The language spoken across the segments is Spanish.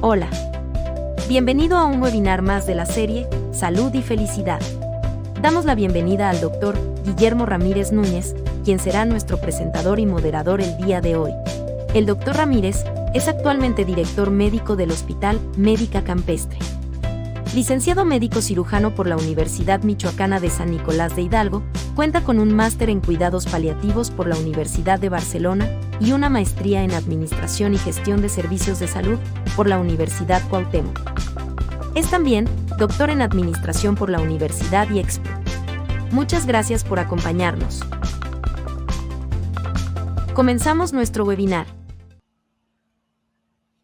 Hola. Bienvenido a un webinar más de la serie Salud y Felicidad. Damos la bienvenida al Dr. Guillermo Ramírez Núñez, quien será nuestro presentador y moderador el día de hoy. El Dr. Ramírez es actualmente director médico del Hospital Médica Campestre. Licenciado médico cirujano por la Universidad Michoacana de San Nicolás de Hidalgo, cuenta con un máster en cuidados paliativos por la Universidad de Barcelona y una maestría en Administración y Gestión de Servicios de Salud por la Universidad Cuauhtémoc. Es también doctor en Administración por la Universidad IEXPO. Muchas gracias por acompañarnos. Comenzamos nuestro webinar.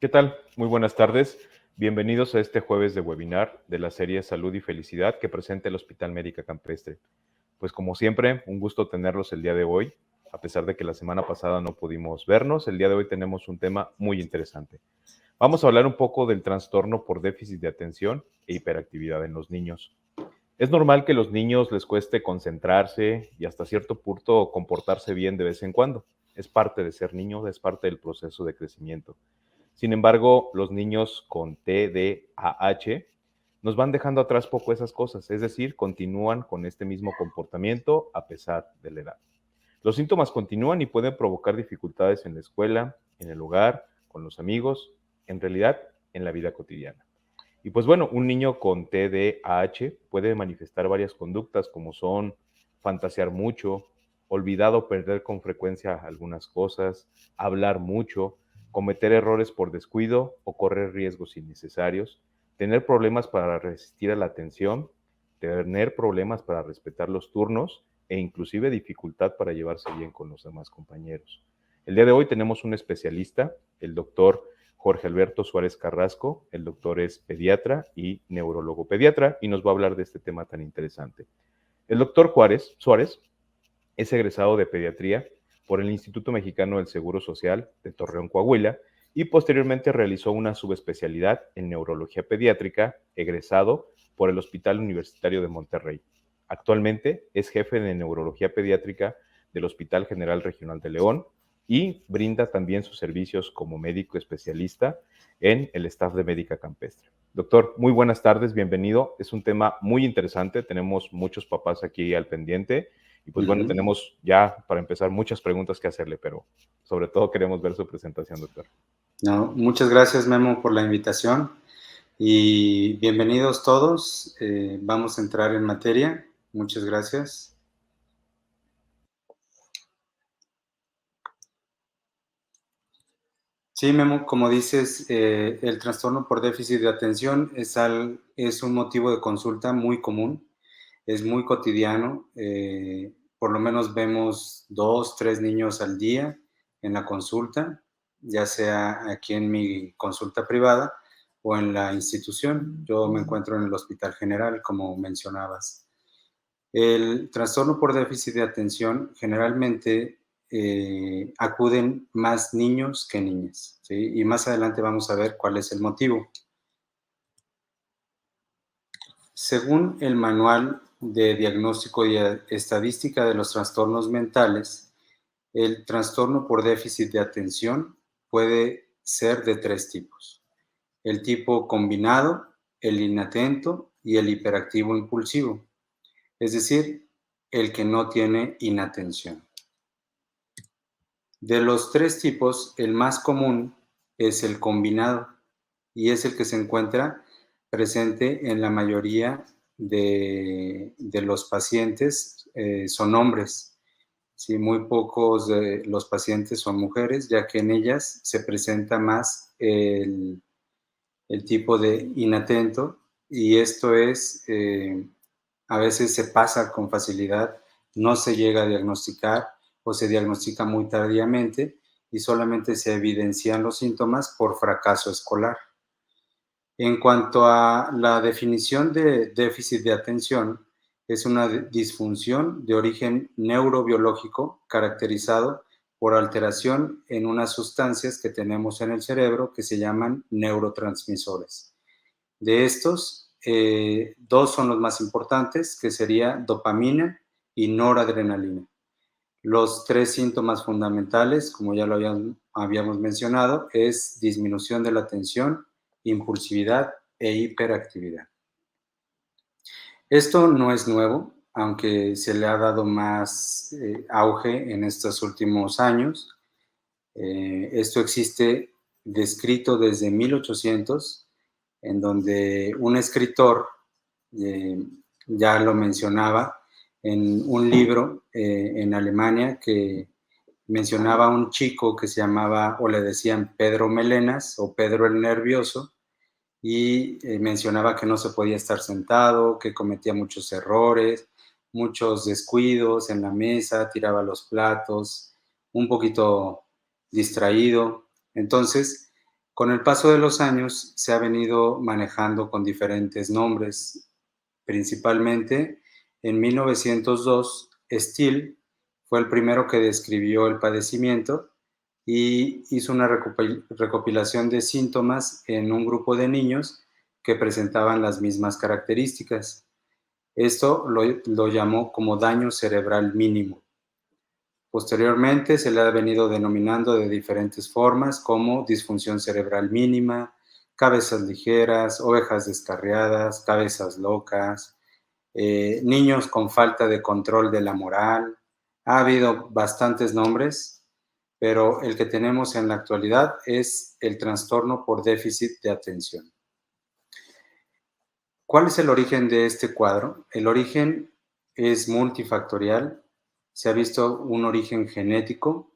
¿Qué tal? Muy buenas tardes. Bienvenidos a este jueves de webinar de la serie Salud y Felicidad que presenta el Hospital Médica Campestre. Pues como siempre, un gusto tenerlos el día de hoy. A pesar de que la semana pasada no pudimos vernos, el día de hoy tenemos un tema muy interesante. Vamos a hablar un poco del trastorno por déficit de atención e hiperactividad en los niños. Es normal que a los niños les cueste concentrarse y hasta cierto punto comportarse bien de vez en cuando. Es parte de ser niño, es parte del proceso de crecimiento. Sin embargo, los niños con TDAH nos van dejando atrás poco esas cosas, es decir, continúan con este mismo comportamiento a pesar de la edad. Los síntomas continúan y pueden provocar dificultades en la escuela, en el hogar, con los amigos, en realidad, en la vida cotidiana. Y pues bueno, un niño con TDAH puede manifestar varias conductas como son fantasear mucho, olvidar o perder con frecuencia algunas cosas, hablar mucho, cometer errores por descuido o correr riesgos innecesarios, tener problemas para resistir a la atención, tener problemas para respetar los turnos e inclusive dificultad para llevarse bien con los demás compañeros. El día de hoy tenemos un especialista, el doctor Jorge Alberto Suárez Carrasco. El doctor es pediatra y neurólogo pediatra y nos va a hablar de este tema tan interesante. El doctor Suárez es egresado de pediatría por el Instituto Mexicano del Seguro Social de Torreón, Coahuila, y posteriormente realizó una subespecialidad en neurología pediátrica, egresado por el Hospital Universitario de Monterrey. Actualmente es jefe de neurología pediátrica del Hospital General Regional de León y brinda también sus servicios como médico especialista en el staff de Médica Campestre. Doctor, muy buenas tardes, bienvenido. Es un tema muy interesante, tenemos muchos papás aquí al pendiente y pues bueno, tenemos ya para empezar muchas preguntas que hacerle, pero sobre todo queremos ver su presentación, doctor. No, muchas gracias, Memo, por la invitación y bienvenidos todos. Vamos a entrar en materia. Muchas gracias. Sí, Memo, como dices, el trastorno por déficit de atención es un motivo de consulta muy común, es muy cotidiano. Por lo menos vemos 2, 3 niños al día en la consulta, ya sea aquí en mi consulta privada o en la institución. Yo me encuentro en el Hospital General, como mencionabas. El trastorno por déficit de atención generalmente acuden más niños que niñas, ¿sí? Y más adelante vamos a ver cuál es el motivo. Según el Manual de Diagnóstico y Estadística de los Trastornos Mentales, el trastorno por déficit de atención puede ser de 3 tipos: el tipo combinado, el inatento y el hiperactivo impulsivo, es decir, el que no tiene inatención. De los 3 tipos, el más común es el combinado y es el que se encuentra presente en la mayoría de los pacientes. Son hombres. Sí, muy pocos de los pacientes son mujeres, ya que en ellas se presenta más el tipo de inatento, y esto es, a veces se pasa con facilidad, no se llega a diagnosticar o se diagnostica muy tardíamente y solamente se evidencian los síntomas por fracaso escolar. En cuanto a la definición de déficit de atención, es una disfunción de origen neurobiológico caracterizado por alteración en unas sustancias que tenemos en el cerebro que se llaman neurotransmisores. De estos, 2 son los más importantes, que sería dopamina y noradrenalina. Los 3 síntomas fundamentales, como ya lo habíamos mencionado, es disminución de la atención, impulsividad e hiperactividad. Esto no es nuevo, aunque se le ha dado más auge en estos últimos años. Esto existe descrito desde 1800, en donde un escritor ya lo mencionaba en un libro en Alemania, que mencionaba a un chico que se llamaba, o le decían Pedro Melenas o Pedro el Nervioso, y mencionaba que no se podía estar sentado, que cometía muchos errores, muchos descuidos en la mesa, tiraba los platos, un poquito distraído. Entonces, con el paso de los años se ha venido manejando con diferentes nombres. Principalmente en 1902, Steele fue el primero que describió el padecimiento y hizo una recopilación de síntomas en un grupo de niños que presentaban las mismas características. Esto lo llamó como daño cerebral mínimo. Posteriormente se le ha venido denominando de diferentes formas, como disfunción cerebral mínima, cabezas ligeras, ovejas descarriadas, cabezas locas, niños con falta de control de la moral. Ha habido bastantes nombres, pero el que tenemos en la actualidad es el trastorno por déficit de atención. ¿Cuál es el origen de este cuadro? El origen es multifactorial. Se ha visto un origen genético,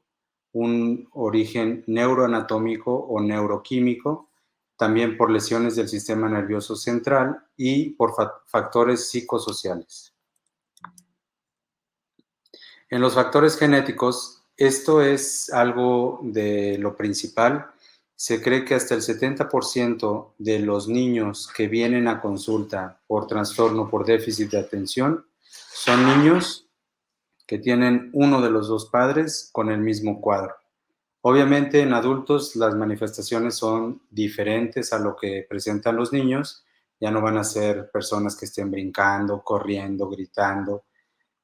un origen neuroanatómico o neuroquímico, también por lesiones del sistema nervioso central y por factores psicosociales. En los factores genéticos, esto es algo de lo principal. Se cree que hasta el 70% de los niños que vienen a consulta por trastorno por déficit de atención son niños que tienen uno de los dos padres con el mismo cuadro. Obviamente en adultos las manifestaciones son diferentes a lo que presentan los niños. Ya no van a ser personas que estén brincando, corriendo, gritando,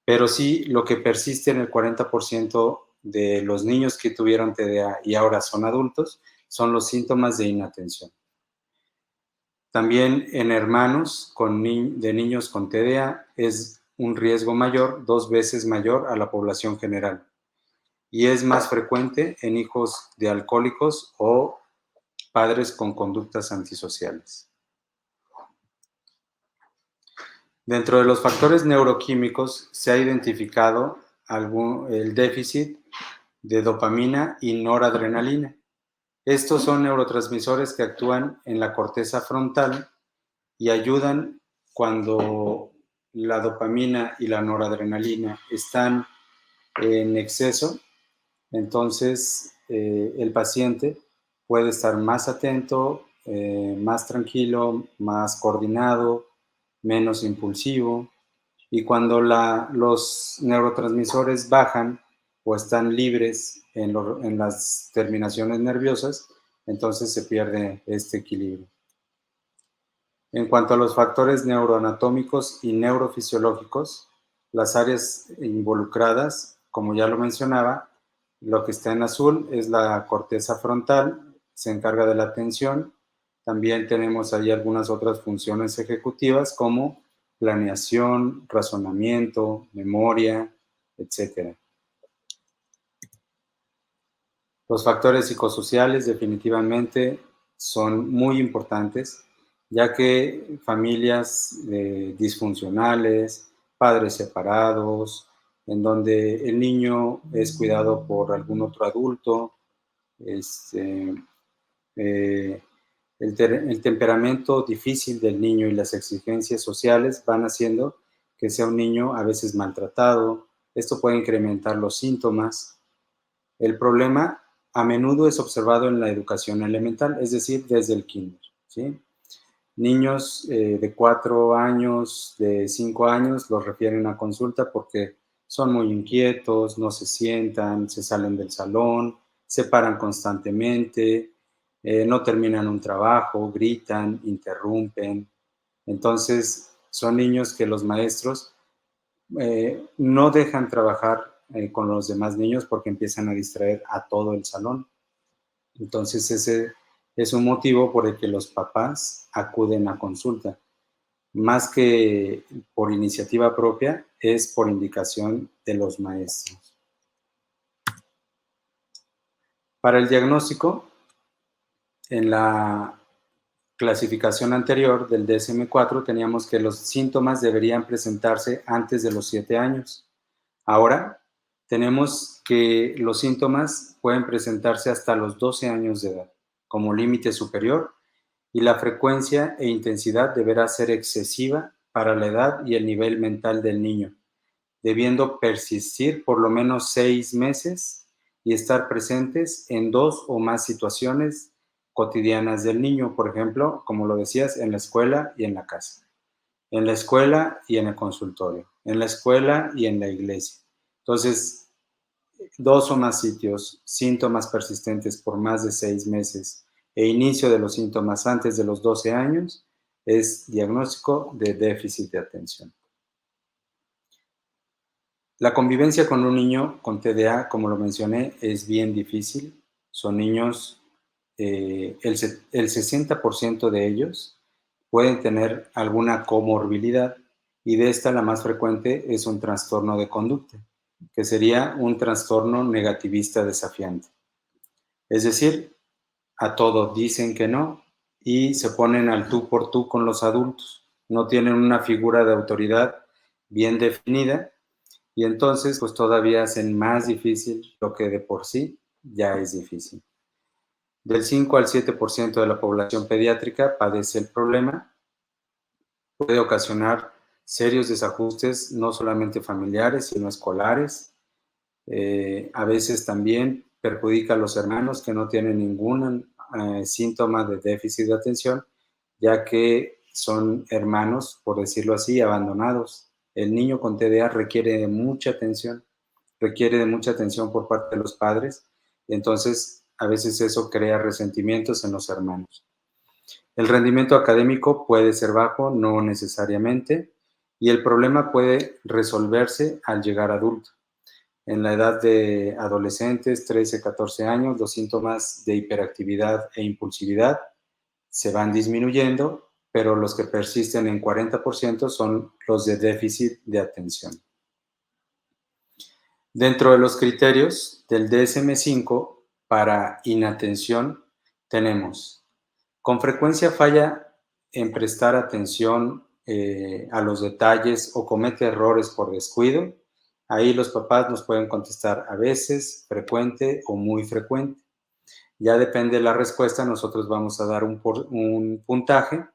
pero sí lo que persiste en el 40% de los niños que tuvieron TDA y ahora son adultos son los síntomas de inatención. También en hermanos de niños con TDA es un riesgo mayor, 2 veces mayor a la población general. Y es más frecuente en hijos de alcohólicos o padres con conductas antisociales. Dentro de los factores neuroquímicos se ha identificado el déficit de dopamina y noradrenalina. Estos son neurotransmisores que actúan en la corteza frontal y ayudan cuando la dopamina y la noradrenalina están en exceso. Entonces, el paciente puede estar más atento, más tranquilo, más coordinado, menos impulsivo. Y cuando los neurotransmisores bajan o están libres en las terminaciones nerviosas, entonces se pierde este equilibrio. En cuanto a los factores neuroanatómicos y neurofisiológicos, las áreas involucradas, como ya lo mencionaba, lo que está en azul es la corteza frontal, se encarga de la atención. También tenemos ahí algunas otras funciones ejecutivas como planeación, razonamiento, memoria, etc. Los factores psicosociales definitivamente son muy importantes, ya que familias disfuncionales, padres separados, en donde el niño es cuidado por algún otro adulto, el temperamento difícil del niño y las exigencias sociales van haciendo que sea un niño a veces maltratado. Esto puede incrementar los síntomas. El problema a menudo es observado en la educación elemental, es decir, desde el kinder, ¿sí? Niños de 4 años, de 5 años, los refieren a consulta porque son muy inquietos, no se sientan, se salen del salón, se paran constantemente, no terminan un trabajo, gritan, interrumpen. Entonces, son niños que los maestros no dejan trabajar con los demás niños porque empiezan a distraer a todo el salón. Entonces, ese es un motivo por el que los papás acuden a consulta. Más que por iniciativa propia, es por indicación de los maestros. Para el diagnóstico, en la clasificación anterior del DSM-4 teníamos que los síntomas deberían presentarse antes de los 7 años. Ahora tenemos que los síntomas pueden presentarse hasta los 12 años de edad como límite superior, y la frecuencia e intensidad deberá ser excesiva para la edad y el nivel mental del niño, debiendo persistir por lo menos 6 meses y estar presentes en 2 o más situaciones cotidianas del niño, por ejemplo, como lo decías, en la escuela y en la casa, en la escuela y en el consultorio, en la escuela y en la iglesia. Entonces, 2 o más sitios, síntomas persistentes por más de 6 meses e inicio de los síntomas antes de los 12 años es diagnóstico de déficit de atención. La convivencia con un niño con TDA, como lo mencioné, es bien difícil. Son niños, el 60% de ellos pueden tener alguna comorbilidad, y de esta la más frecuente es un trastorno de conducta, que sería un trastorno negativista desafiante. Es decir, a todo dicen que no y se ponen al tú por tú con los adultos. No tienen una figura de autoridad bien definida y entonces pues todavía hacen más difícil lo que de por sí ya es difícil. Del 5 al 7% de la población pediátrica padece el problema. Puede ocasionar serios desajustes, no solamente familiares, sino escolares. A veces también perjudica a los hermanos que no tienen ningún síntoma de déficit de atención, ya que son hermanos, por decirlo así, abandonados. El niño con TDA requiere de mucha atención por parte de los padres, y entonces a veces eso crea resentimientos en los hermanos. El rendimiento académico puede ser bajo, no necesariamente, y el problema puede resolverse al llegar adulto. En la edad de adolescentes, 13, 14 años, los síntomas de hiperactividad e impulsividad se van disminuyendo, pero los que persisten en 40% son los de déficit de atención. Dentro de los criterios del DSM-5 para inatención tenemos: con frecuencia falla en prestar atención a los detalles o comete errores por descuido. Ahí los papás nos pueden contestar a veces, frecuente o muy frecuente. Ya depende de la respuesta, nosotros vamos a dar un puntaje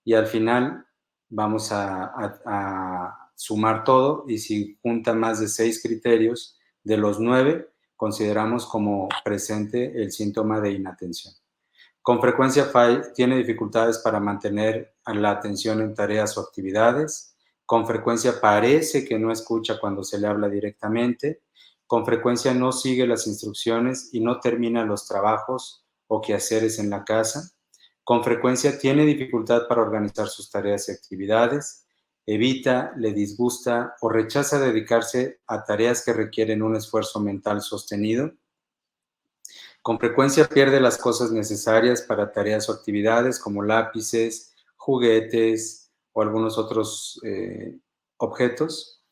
y al final vamos a sumar todo, y si junta más de 6 criterios de los 9, consideramos como presente el síntoma de inatención. Con frecuencia tiene dificultades para mantener la atención en tareas o actividades. Con frecuencia parece que no escucha cuando se le habla directamente. Con frecuencia no sigue las instrucciones y no termina los trabajos o quehaceres en la casa. Con frecuencia tiene dificultad para organizar sus tareas y actividades. Evita, le disgusta o rechaza dedicarse a tareas que requieren un esfuerzo mental sostenido. Con frecuencia pierde las cosas necesarias para tareas o actividades como lápices, juguetes o algunos otros objetos.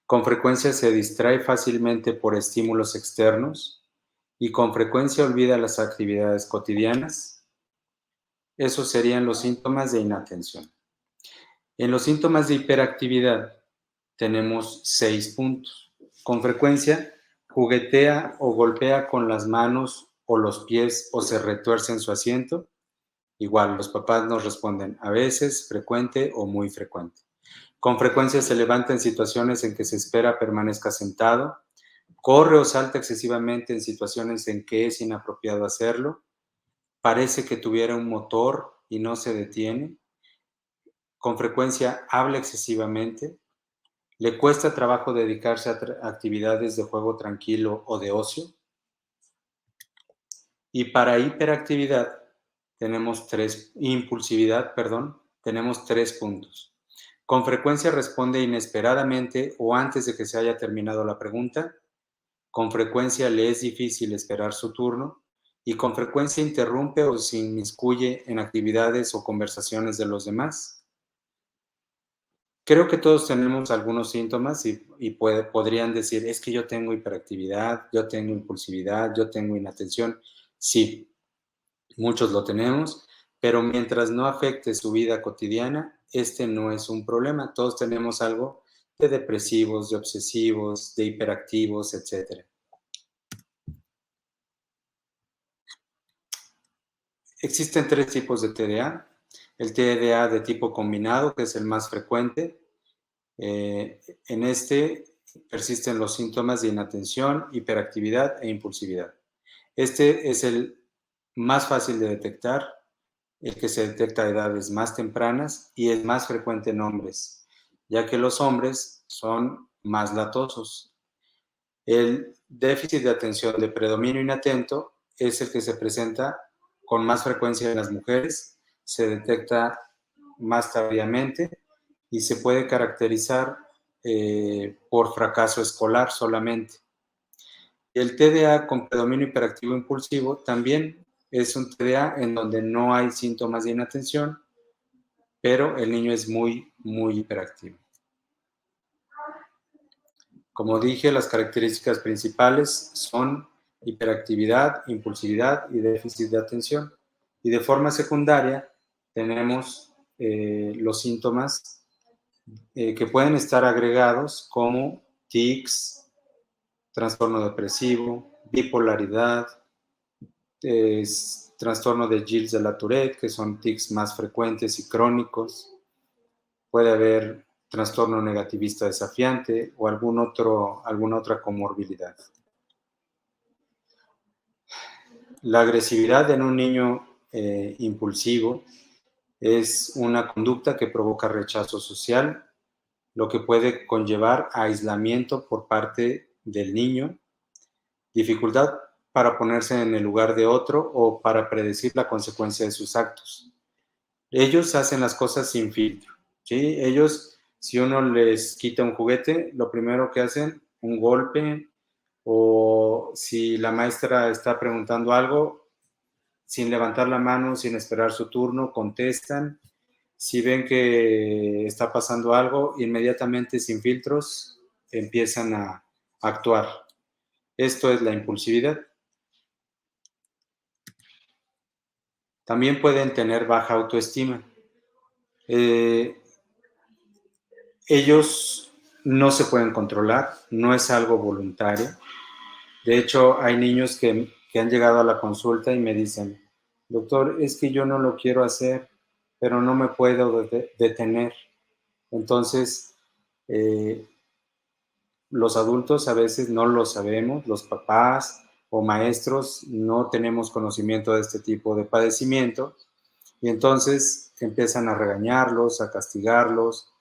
Con frecuencia se distrae fácilmente por estímulos externos y con frecuencia olvida las actividades cotidianas. Esos serían los síntomas de inatención. En los síntomas de hiperactividad tenemos 6 puntos. Con frecuencia juguetea o golpea con las manos o los pies o se retuerce en su asiento. Igual, los papás nos responden a veces, frecuente o muy frecuente. Con frecuencia se levanta en situaciones en que se espera permanezca sentado. Corre o salta excesivamente en situaciones en que es inapropiado hacerlo. Parece que tuviera un motor y no se detiene. Con frecuencia habla excesivamente. Le cuesta trabajo dedicarse a actividades de juego tranquilo o de ocio. Y para hiperactividad tenemos impulsividad, tenemos 3 puntos. Con frecuencia responde inesperadamente o antes de que se haya terminado la pregunta. Con frecuencia le es difícil esperar su turno y con frecuencia interrumpe o se inmiscuye en actividades o conversaciones de los demás. Creo que todos tenemos algunos síntomas y podrían decir, es que yo tengo hiperactividad, yo tengo impulsividad, yo tengo inatención. Sí, muchos lo tenemos, pero mientras no afecte su vida cotidiana, este no es un problema. Todos tenemos algo de depresivos, de obsesivos, de hiperactivos, etc. Existen 3 tipos de TDA. El TDA de tipo combinado, que es el más frecuente. En este persisten los síntomas de inatención, hiperactividad e impulsividad. Este es el más fácil de detectar, el que se detecta a edades más tempranas y es más frecuente en hombres, ya que los hombres son más latosos. El déficit de atención de predominio inatento es el que se presenta con más frecuencia en las mujeres, se detecta más tardíamente y se puede caracterizar por fracaso escolar solamente. El TDA con predominio hiperactivo impulsivo también es un TDA en donde no hay síntomas de inatención, pero el niño es muy, muy hiperactivo. Como dije, las características principales son hiperactividad, impulsividad y déficit de atención. Y de forma secundaria tenemos los síntomas que pueden estar agregados como tics, trastorno depresivo, bipolaridad, trastorno de Gilles de la Tourette, que son tics más frecuentes y crónicos. Puede haber trastorno negativista desafiante o alguna otra comorbilidad. La agresividad en un niño impulsivo es una conducta que provoca rechazo social, lo que puede conllevar a aislamiento por parte del niño, dificultad para ponerse en el lugar de otro o para predecir la consecuencia de sus actos. Ellos hacen las cosas sin filtro, ¿sí? Ellos, si uno les quita un juguete, lo primero que hacen, un golpe, o si la maestra está preguntando algo, sin levantar la mano, sin esperar su turno, contestan. Si ven que está pasando algo, inmediatamente, sin filtros, empiezan a actuar. Esto es la impulsividad. También pueden tener baja autoestima. Ellos no se pueden controlar, no es algo voluntario. De hecho, hay niños que han llegado a la consulta y me dicen, doctor, es que yo no lo quiero hacer, pero no me puedo detener. Entonces, los adultos a veces no lo sabemos, los papás o maestros no tenemos conocimiento de este tipo de padecimiento y entonces empiezan a regañarlos, a castigarlos,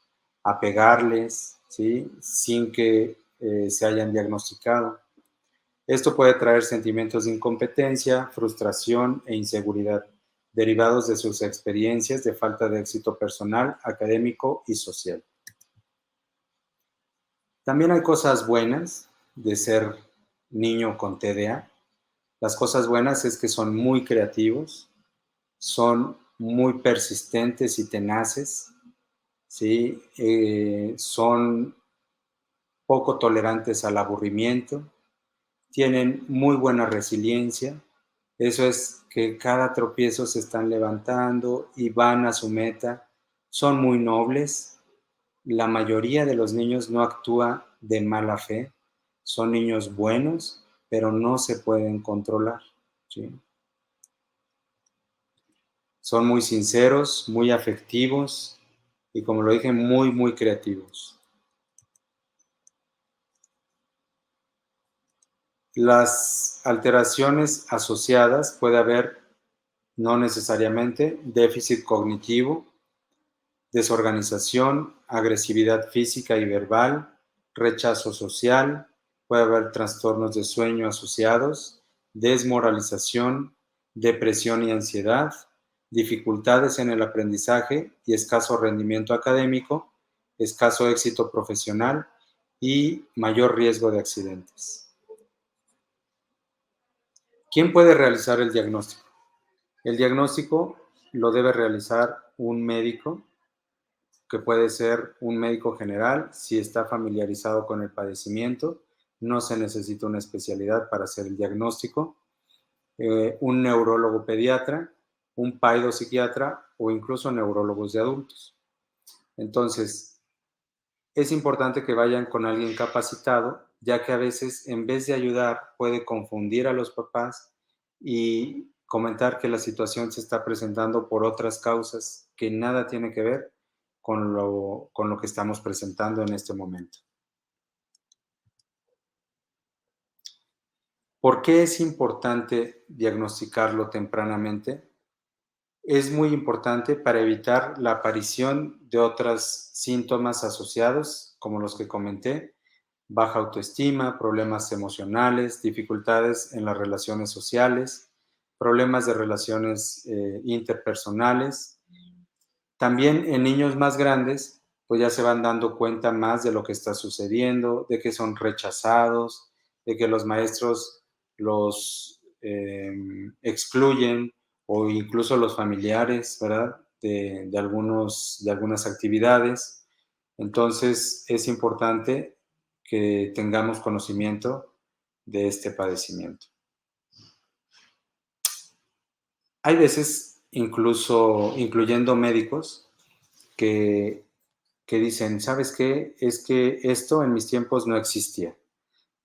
a pegarles, ¿sí? Sin que se hayan diagnosticado. Esto puede traer sentimientos de incompetencia, frustración e inseguridad, derivados de sus experiencias de falta de éxito personal, académico y social. También hay cosas buenas de ser niño con TDA. Las cosas buenas es que son muy creativos, son muy persistentes y tenaces, ¿sí? Son poco tolerantes al aburrimiento, tienen muy buena resiliencia. Eso es que cada tropiezo se están levantando y van a su meta. Son muy nobles. La mayoría de los niños no actúa de mala fe. Son niños buenos, pero no se pueden controlar, ¿sí? Son muy sinceros, muy afectivos y, como lo dije, muy, muy creativos. Las alteraciones asociadas puede haber, no necesariamente, déficit cognitivo, desorganización, agresividad física y verbal, rechazo social, puede haber trastornos de sueño asociados, desmoralización, depresión y ansiedad, dificultades en el aprendizaje y escaso rendimiento académico, escaso éxito profesional y mayor riesgo de accidentes. ¿Quién puede realizar el diagnóstico? El diagnóstico lo debe realizar un médico, que puede ser un médico general, si está familiarizado con el padecimiento, no se necesita una especialidad para hacer el diagnóstico, un neurólogo pediatra, un psiquiatra o incluso neurólogos de adultos. Entonces, es importante que vayan con alguien capacitado, ya que a veces en vez de ayudar puede confundir a los papás y comentar que la situación se está presentando por otras causas que nada tiene que ver con lo que estamos presentando en este momento. ¿Por qué es importante diagnosticarlo tempranamente? Es muy importante para evitar la aparición de otros síntomas asociados, como los que comenté: baja autoestima, problemas emocionales, dificultades en las relaciones sociales, problemas de relaciones interpersonales. También en niños más grandes, pues ya se van dando cuenta más de lo que está sucediendo, de que son rechazados, de que los maestros los excluyen, o incluso los familiares, ¿verdad? De algunas actividades. Entonces, es importante que tengamos conocimiento de este padecimiento. Hay veces, incluso incluyendo médicos, que dicen, ¿sabes qué? Es que esto en mis tiempos no existía.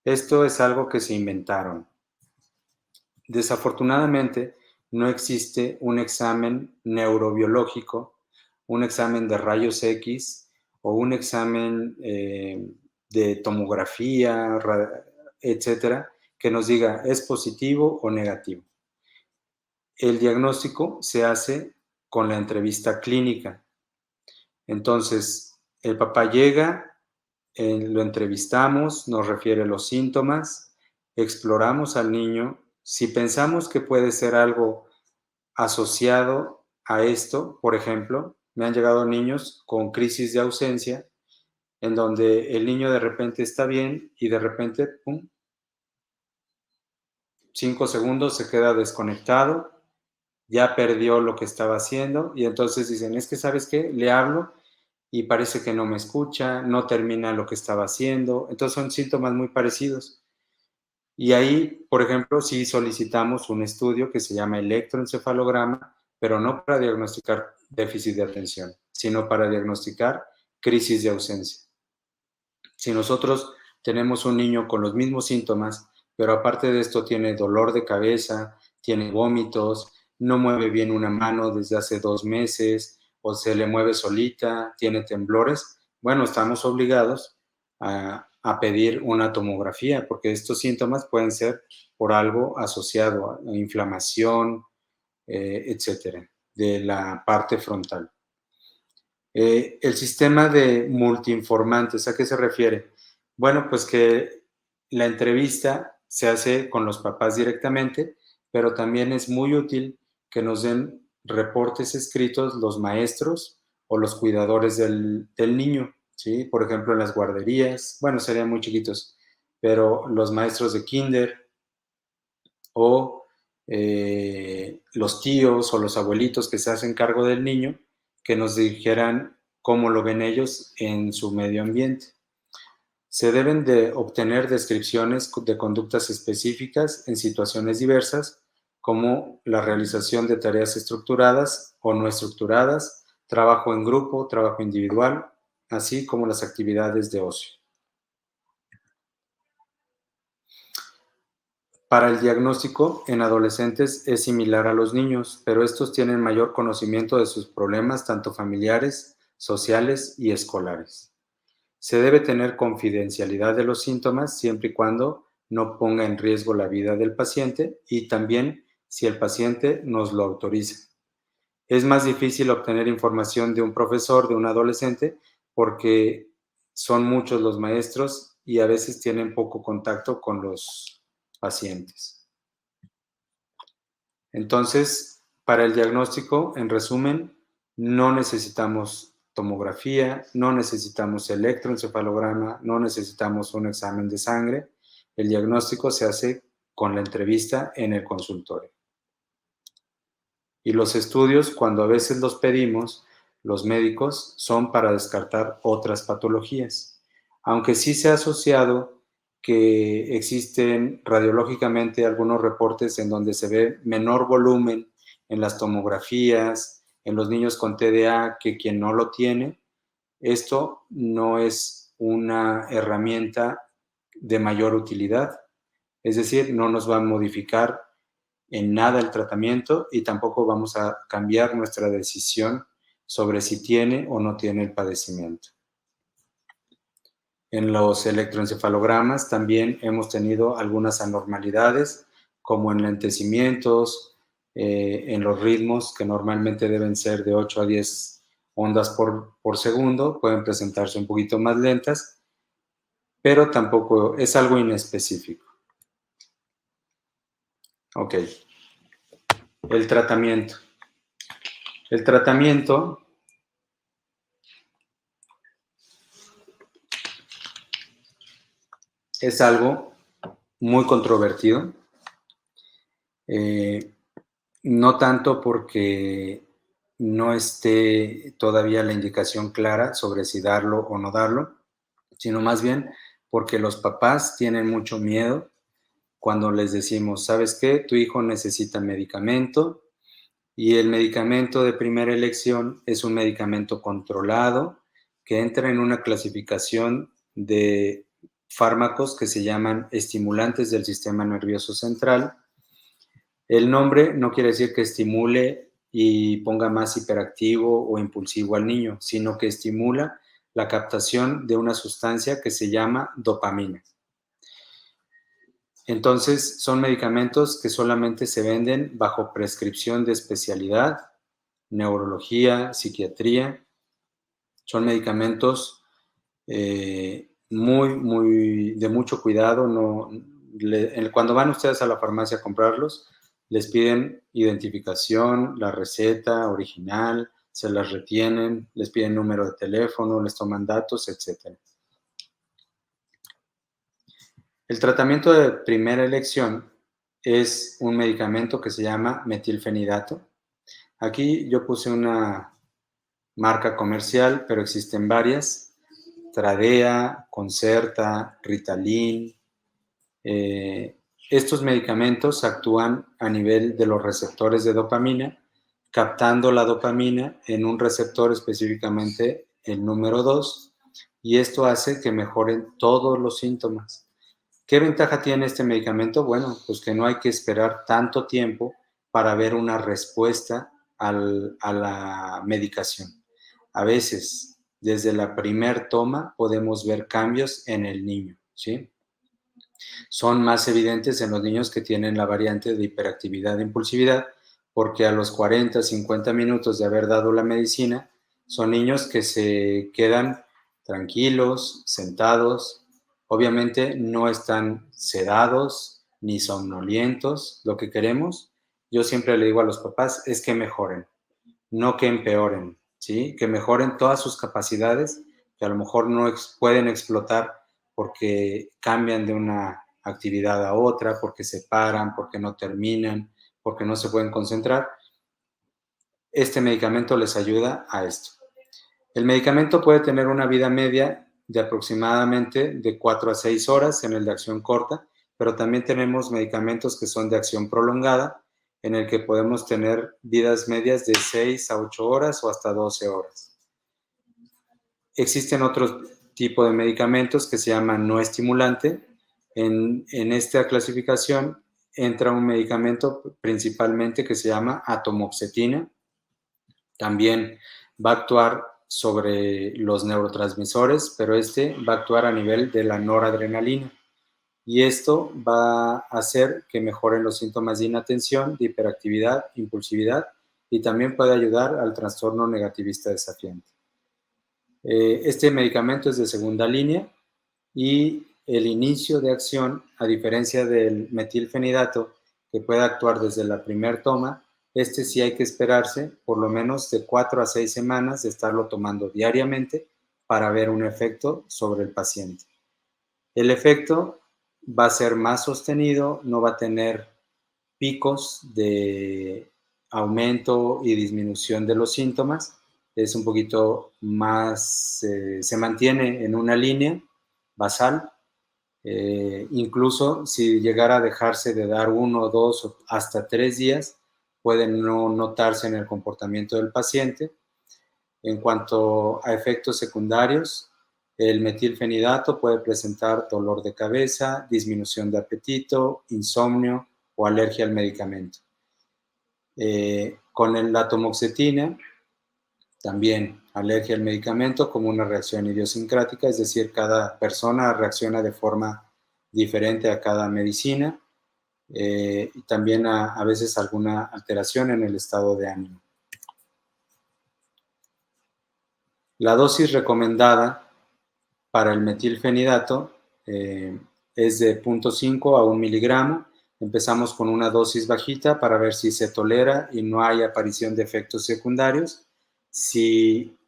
Esto es algo que se inventaron. Desafortunadamente, no existe un examen neurobiológico, un examen de rayos X o un examen de tomografía, etcétera, que nos diga es positivo o negativo. El diagnóstico se hace con la entrevista clínica. Entonces, el papá llega, lo entrevistamos, nos refiere los síntomas, exploramos al niño. Si pensamos que puede ser algo asociado a esto, por ejemplo, me han llegado niños con crisis de ausencia, en donde el niño de repente está bien y de repente, pum, 5 segundos se queda desconectado, ya perdió lo que estaba haciendo y entonces dicen, es que ¿sabes qué? Le hablo y parece que no me escucha, no termina lo que estaba haciendo. Entonces son síntomas muy parecidos. Y ahí, por ejemplo, sí solicitamos un estudio que se llama electroencefalograma, pero no para diagnosticar déficit de atención, sino para diagnosticar crisis de ausencia. Si nosotros tenemos un niño con los mismos síntomas, pero aparte de esto tiene dolor de cabeza, tiene vómitos, no mueve bien una mano desde hace 2 meses, o se le mueve solita, tiene temblores, bueno, estamos obligados a pedir una tomografía, porque estos síntomas pueden ser por algo asociado a inflamación, etcétera, de la parte frontal. El sistema de multiinformantes, ¿a qué se refiere? Bueno, pues que la entrevista se hace con los papás directamente, pero también es muy útil que nos den reportes escritos los maestros o los cuidadores del niño, ¿sí? Por ejemplo, en las guarderías, bueno, serían muy chiquitos, pero los maestros de kinder o los tíos o los abuelitos que se hacen cargo del niño, que nos dijeran cómo lo ven ellos en su medio ambiente. Se deben de obtener descripciones de conductas específicas en situaciones diversas, como la realización de tareas estructuradas o no estructuradas, trabajo en grupo, trabajo individual, así como las actividades de ocio. Para el diagnóstico en adolescentes es similar a los niños, pero estos tienen mayor conocimiento de sus problemas, tanto familiares, sociales y escolares. Se debe tener confidencialidad de los síntomas siempre y cuando no ponga en riesgo la vida del paciente y también si el paciente nos lo autoriza. Es más difícil obtener información de un profesor de un adolescente porque son muchos los maestros y a veces tienen poco contacto con los pacientes. Entonces, para el diagnóstico, en resumen, no necesitamos tomografía, no necesitamos electroencefalograma, no necesitamos un examen de sangre. El diagnóstico se hace con la entrevista en el consultorio. Y los estudios, cuando a veces los pedimos, los médicos, son para descartar otras patologías. Aunque sí se ha asociado que existen radiológicamente algunos reportes en donde se ve menor volumen en las tomografías, en los niños con TDA, que quien no lo tiene. Esto no es una herramienta de mayor utilidad, es decir, no nos va a modificar en nada el tratamiento y tampoco vamos a cambiar nuestra decisión sobre si tiene o no tiene el padecimiento. En los electroencefalogramas también hemos tenido algunas anormalidades, como en lentecimientos, en los ritmos que normalmente deben ser de 8 a 10 ondas por segundo, pueden presentarse un poquito más lentas, pero tampoco es algo inespecífico. Ok. El tratamiento. El tratamiento es algo muy controvertido, no tanto porque no esté todavía la indicación clara sobre si darlo o no darlo, sino más bien porque los papás tienen mucho miedo cuando les decimos, ¿sabes qué? Tu hijo necesita medicamento y el medicamento de primera elección es un medicamento controlado que entra en una clasificación de fármacos que se llaman estimulantes del sistema nervioso central. El nombre no quiere decir que estimule y ponga más hiperactivo o impulsivo al niño, sino que estimula la captación de una sustancia que se llama dopamina. Entonces, son medicamentos que solamente se venden bajo prescripción de especialidad, neurología, psiquiatría. Son medicamentos de mucho cuidado. Cuando van ustedes a la farmacia a comprarlos, les piden identificación, la receta original, se las retienen, les piden número de teléfono, les toman datos, etc. El tratamiento de primera elección es un medicamento que se llama metilfenidato. Aquí yo puse una marca comercial, pero existen varias: Tradea, Concerta, Ritalin. Estos medicamentos actúan a nivel de los receptores de dopamina, captando la dopamina en un receptor, específicamente el número 2, y esto hace que mejoren todos los síntomas. ¿Qué ventaja tiene este medicamento? Bueno, pues que no hay que esperar tanto tiempo para ver una respuesta a la medicación. A veces, desde la primer toma, podemos ver cambios en el niño, ¿sí? Son más evidentes en los niños que tienen la variante de hiperactividad e impulsividad, porque a los 40, 50 minutos de haber dado la medicina, son niños que se quedan tranquilos, sentados. Obviamente no están sedados ni somnolientos. Lo que queremos, yo siempre le digo a los papás, es que mejoren, no que empeoren, ¿sí? Que mejoren todas sus capacidades, que a lo mejor no pueden explotar porque cambian de una actividad a otra, porque se paran, porque no terminan, porque no se pueden concentrar. Este medicamento les ayuda a esto. El medicamento puede tener una vida media de aproximadamente de 4 a 6 horas en el de acción corta, pero también tenemos medicamentos que son de acción prolongada, en el que podemos tener vidas medias de 6 a 8 horas o hasta 12 horas. Existen otros tipos de medicamentos que se llaman no estimulante. En esta clasificación entra un medicamento principalmente que se llama atomoxetina. También va a actuar sobre los neurotransmisores, pero este va a actuar a nivel de la noradrenalina. Y esto va a hacer que mejoren los síntomas de inatención, de hiperactividad, impulsividad, y también puede ayudar al trastorno negativista desafiante. Este medicamento es de segunda línea y el inicio de acción, a diferencia del metilfenidato, que puede actuar desde la primera toma, este sí hay que esperarse por lo menos de 4 a 6 semanas de estarlo tomando diariamente para ver un efecto sobre el paciente. El efecto va a ser más sostenido, no va a tener picos de aumento y disminución de los síntomas, es un poquito más, se mantiene en una línea basal. Incluso si llegara a dejarse de dar 1, 2 o hasta 3 días, puede no notarse en el comportamiento del paciente. En cuanto a efectos secundarios, el metilfenidato puede presentar dolor de cabeza, disminución de apetito, insomnio o alergia al medicamento. Con la atomoxetina, también alergia al medicamento como una reacción idiosincrática, es decir, cada persona reacciona de forma diferente a cada medicina, y también a veces alguna alteración en el estado de ánimo. La dosis recomendada para el metilfenidato es de 0.5 a 1 miligramo. Empezamos con una dosis bajita para ver si se tolera y no hay aparición de efectos secundarios. Si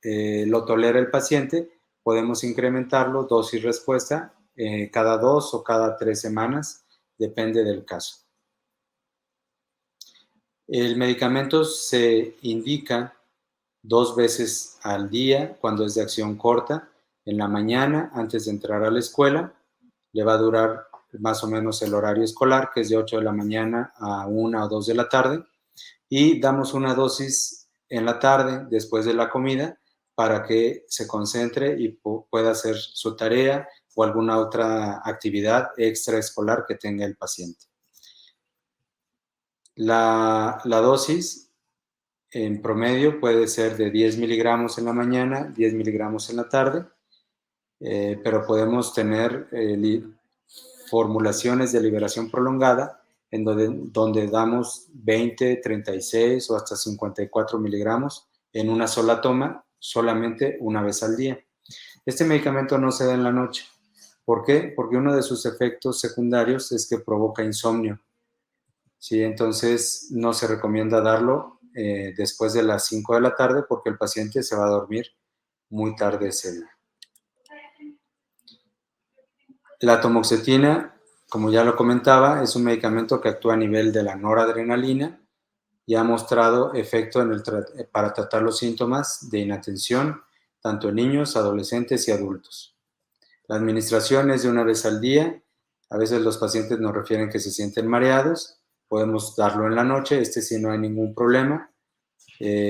lo tolera el paciente, podemos incrementarlo dosis respuesta cada 2 o cada 3 semanas, depende del caso. El medicamento se indica 2 veces al día cuando es de acción corta, en la mañana antes de entrar a la escuela. Le va a durar más o menos el horario escolar, que es de 8 de la mañana a 1 o 2 de la tarde, y damos una dosis en la tarde después de la comida para que se concentre y pueda hacer su tarea o alguna otra actividad extraescolar que tenga el paciente. La dosis en promedio puede ser de 10 miligramos en la mañana, 10 miligramos en la tarde, pero podemos tener formulaciones de liberación prolongada en donde damos 20, 36 o hasta 54 miligramos en una sola toma, solamente una vez al día. Este medicamento no se da en la noche. ¿Por qué? Porque uno de sus efectos secundarios es que provoca insomnio. ¿Sí? Entonces no se recomienda darlo después de las 5 de la tarde porque el paciente se va a dormir muy tarde ese día. La atomoxetina, como ya lo comentaba, es un medicamento que actúa a nivel de la noradrenalina y ha mostrado efecto para tratar los síntomas de inatención, tanto en niños, adolescentes y adultos. La administración es de una vez al día. A veces los pacientes nos refieren que se sienten mareados. Podemos darlo en la noche, sí no hay ningún problema.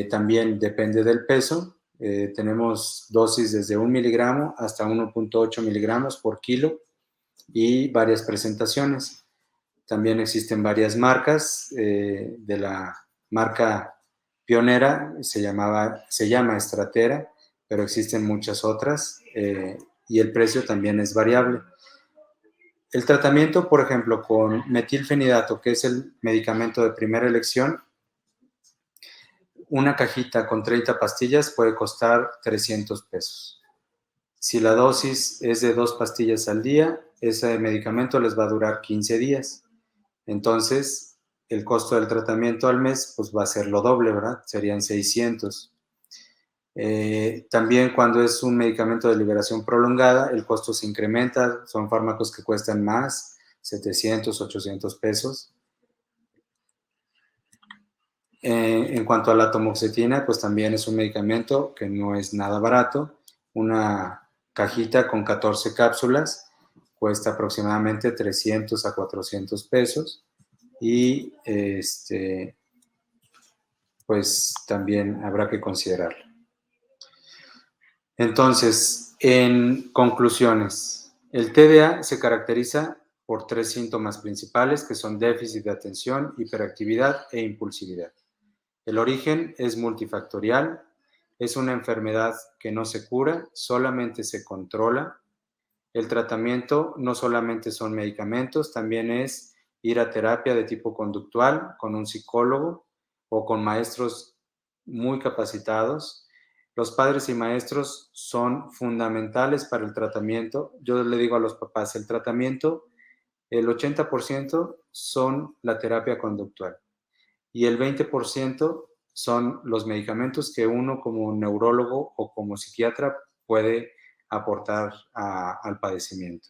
También depende del peso. Tenemos dosis desde 1 miligramo hasta 1.8 miligramos por kilo y varias presentaciones. También existen varias marcas. De la marca pionera se llama Stratera, pero existen muchas otras y el precio también es variable. El tratamiento, por ejemplo, con metilfenidato, que es el medicamento de primera elección, una cajita con 30 pastillas puede costar 300 pesos. Si la dosis es de 2 pastillas al día, ese medicamento les va a durar 15 días. Entonces, el costo del tratamiento al mes pues va a ser lo doble, ¿verdad? Serían 600. También cuando es un medicamento de liberación prolongada, el costo se incrementa. Son fármacos que cuestan más, 700, 800 pesos. En cuanto a la atomoxetina, pues también es un medicamento que no es nada barato. Una cajita con 14 cápsulas cuesta aproximadamente 300 a 400 pesos y pues también habrá que considerarlo. Entonces, en conclusiones, el TDA se caracteriza por 3 síntomas principales que son déficit de atención, hiperactividad e impulsividad. El origen es multifactorial, es una enfermedad que no se cura, solamente se controla. El tratamiento no solamente son medicamentos, también es ir a terapia de tipo conductual con un psicólogo o con maestros muy capacitados. Los padres y maestros son fundamentales para el tratamiento. Yo le digo a los papás, el tratamiento, el 80% son la terapia conductual y el 20% son los medicamentos que uno como neurólogo o como psiquiatra puede aportar al padecimiento.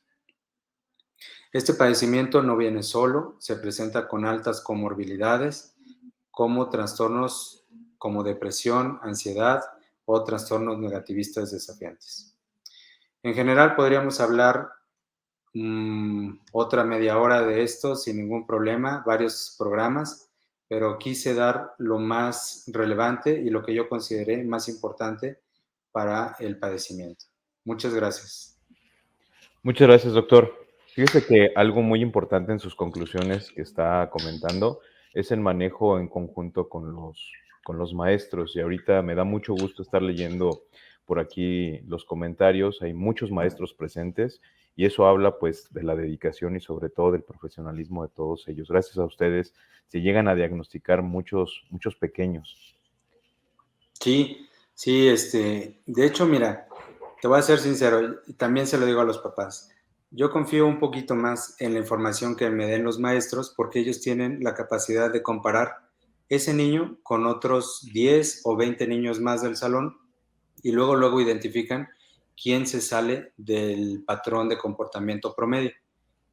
Este padecimiento no viene solo, se presenta con altas comorbilidades como trastornos como depresión, ansiedad o trastornos negativistas desafiantes. En general podríamos hablar otra media hora de esto sin ningún problema, varios programas, pero quise dar lo más relevante y lo que yo consideré más importante para el padecimiento. Muchas gracias. Muchas gracias, doctor. Fíjese que algo muy importante en sus conclusiones que está comentando es el manejo en conjunto con los maestros. Y ahorita me da mucho gusto estar leyendo por aquí los comentarios. Hay muchos maestros presentes y eso habla pues de la dedicación y sobre todo del profesionalismo de todos ellos. Gracias a ustedes se llegan a diagnosticar muchos pequeños. Sí, sí, de hecho, mira, te voy a ser sincero, y también se lo digo a los papás. Yo confío un poquito más en la información que me den los maestros porque ellos tienen la capacidad de comparar ese niño con otros 10 o 20 niños más del salón y luego identifican quién se sale del patrón de comportamiento promedio.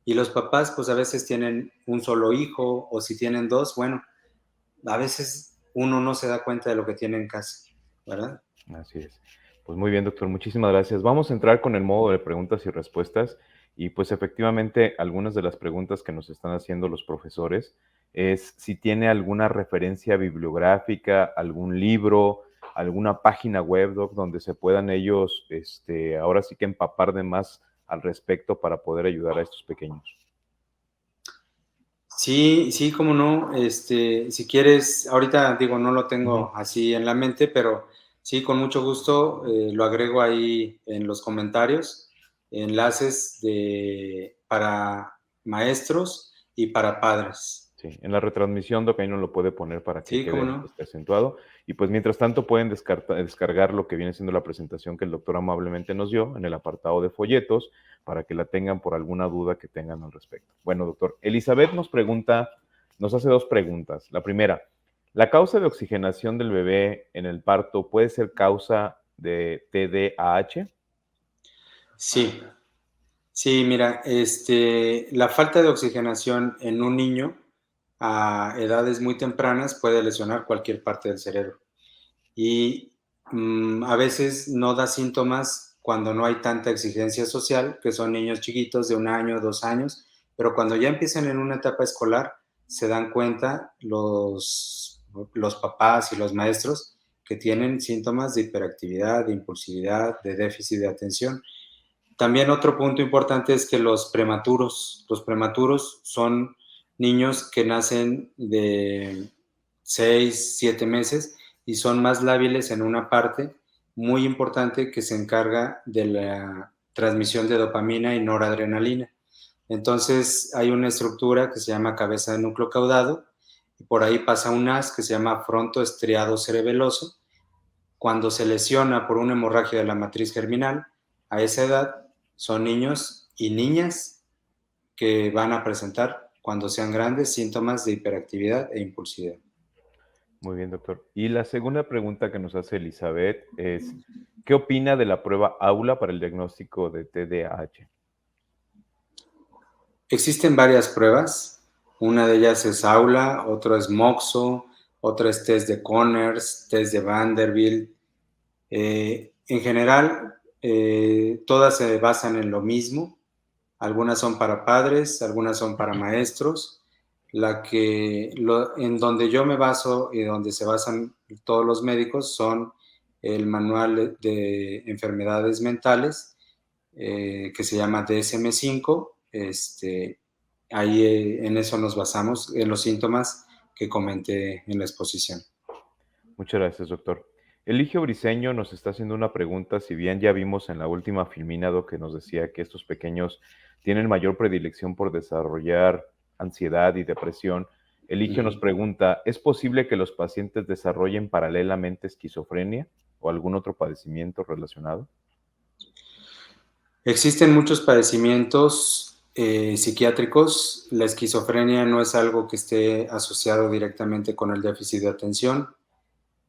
Y los papás, pues a veces tienen un solo hijo o si tienen dos, bueno, a veces uno no se da cuenta de lo que tiene en casa, ¿verdad? Así es. Pues muy bien, doctor, muchísimas gracias. Vamos a entrar con el modo de preguntas y respuestas y pues efectivamente algunas de las preguntas que nos están haciendo los profesores es si tiene alguna referencia bibliográfica, algún libro, alguna página web, doc, donde se puedan ellos, ahora sí que empapar de más al respecto para poder ayudar a estos pequeños. Sí, sí, cómo no. Si quieres, ahorita digo, no lo tengo así en la mente, pero sí, con mucho gusto lo agrego ahí en los comentarios, enlaces para maestros y para padres. Sí, en la retransmisión, doc, ahí nos lo puede poner para que Sí, cómo quede no. acentuado. Y pues mientras tanto pueden descargar lo que viene siendo la presentación que el doctor amablemente nos dio en el apartado de folletos para que la tengan por alguna duda que tengan al respecto. Bueno, doctor, Elizabeth nos hace dos preguntas. La primera, ¿la causa de oxigenación del bebé en el parto puede ser causa de TDAH? Sí, sí, mira, la falta de oxigenación en un niño a edades muy tempranas puede lesionar cualquier parte del cerebro. Y a veces no da síntomas cuando no hay tanta exigencia social, que son niños chiquitos de 1 año, 2 años, pero cuando ya empiezan en una etapa escolar, se dan cuenta los papás y los maestros que tienen síntomas de hiperactividad, de impulsividad, de déficit de atención. También otro punto importante es que los prematuros son niños que nacen de 6, 7 meses y son más lábiles en una parte muy importante que se encarga de la transmisión de dopamina y noradrenalina. Entonces hay una estructura que se llama cabeza de núcleo caudado y por ahí pasa un haz que se llama fronto estriado cerebeloso. Cuando se lesiona por una hemorragia de la matriz germinal, a esa edad son niños y niñas que van a presentar, cuando sean grandes, síntomas de hiperactividad e impulsividad. Muy bien, doctor. Y la segunda pregunta que nos hace Elizabeth es, ¿qué opina de la prueba aula para el diagnóstico de TDAH? Existen varias pruebas. Una de ellas es aula, otra es MOXO, otra es test de Conners, test de Vanderbilt. En general, todas se basan en lo mismo. Algunas son para padres, algunas son para maestros. En donde yo me baso y donde se basan todos los médicos son el manual de enfermedades mentales, que se llama DSM-5. Ahí en eso nos basamos, en los síntomas que comenté en la exposición. Muchas gracias, doctor. Eligio Briseño nos está haciendo una pregunta, si bien ya vimos en la última filminado que nos decía que estos pequeños tienen mayor predilección por desarrollar ansiedad y depresión. Eligio nos pregunta, ¿es posible que los pacientes desarrollen paralelamente esquizofrenia o algún otro padecimiento relacionado? Existen muchos padecimientos psiquiátricos. La esquizofrenia no es algo que esté asociado directamente con el déficit de atención,